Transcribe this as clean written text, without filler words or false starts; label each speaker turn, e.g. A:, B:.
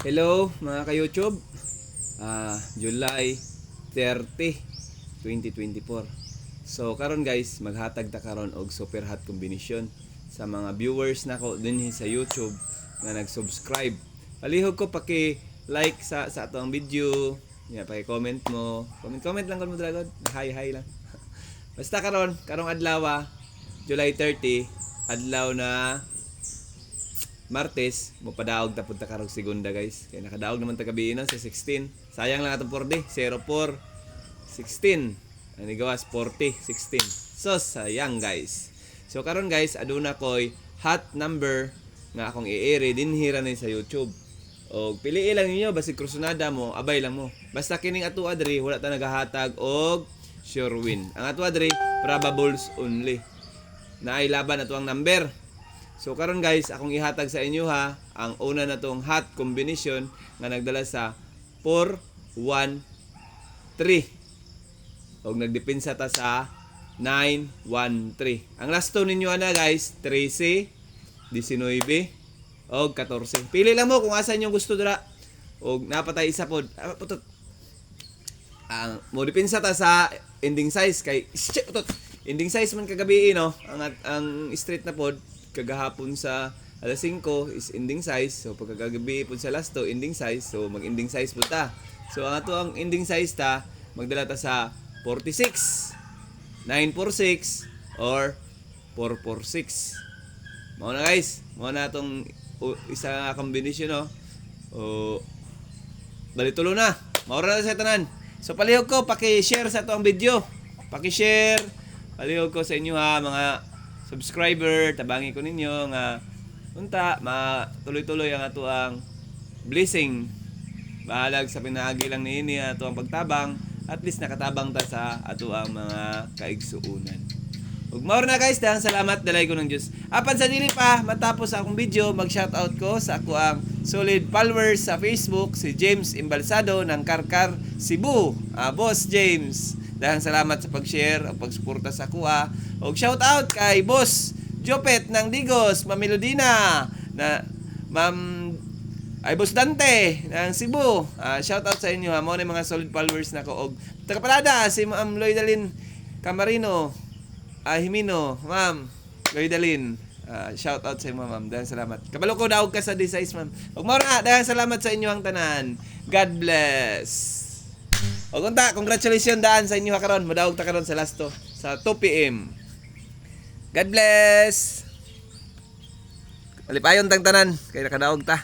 A: Hello mga ka-YouTube. July 30, 2024. So karon guys, maghatag ta karon og super hot combination sa mga viewers nako dinhi sa YouTube na nag-subscribe. Palihog ko paki-like sa atong video. Paki-comment mo. Comment lang kun mo dragod. Hi lang. Basta karong adlaw, July 30, adlaw na Martes, mopadaog ta punta karong segunda guys. Kaya nakadaog naman ta gabi sa 16. Sayang lang atong 4D, 04 16. Ani gawas 40 16. So sayang guys. So karon guys, aduna koy hot number nga akong i-air dinhira ni sa YouTube. Og piliin lang ninyo basi krusonada mo, abay lang mo. Basta kining ato adri wala ta nagahatag og sure win. Ang ato adri probables only. Naay laban ato ang number. So karon guys, akong ihatag sa inyo ang una na tong hot combination nga nagdala sa 4 1 3. Og nagdepensa ta sa 9 1 3. Ang last two ninyo guys, 13, 19 og 14. Pili lang mo kung asa inyo gusto dira. Og napatay isa pod. Mo depensa ta sa ending size kay ending size man kagabi no. Ang straight na pod kagahapon sa alas 5 is ending size. So pagkagabi po sa last 2 ending size. So mag-ending size po ta. So ang ato ang ending size ta magdala ta sa 46, 946 or 446. Mao na guys. Mao na atong isa combination no. Bali tulo na. Mao ra na sa tanan. So palihog ko paki-share sa atong video. Paki-share. Palihog ko sa inyo mga subscriber, tabangi ko ninyo nga unta matuloy-tuloy ang ato ang blessing. Bahalag sa pinaagi lang niini ato ang pagtabang, at least nakatabang ta sa ato ang mga kaigsuunan. Ug mao na guys, dahang salamat dalay ko ng Dios. Apan sa dili pa matapos akong video, mag-shoutout ko sa ako ang solid followers sa Facebook, si James Imbalsado ng Karkar, Cebu. Boss James, dahang salamat sa pag-share o pagsuporta sa kuha. Og shout out kay Boss Jopet ng Digos, Ma'am Melodina, na Boss Dante ng Cebu. Shout out sa inyo mo na mga solid followers nako. Og tagaparada si Ma'am Loydalin Camarino, Himino, Ma'am Loydalin. Shout out sa inyo ma'am. Dahil salamat. Kabalo ko daog ka sa D-size ma'am. Og mao na dahil salamat sa inyo ang tanan. God bless. O kunta, congratulations daan sa inyo karon. Modaog ta karon sa last to sa 2 PM. God bless. Alipayon tang tanan kay nakadaog ta.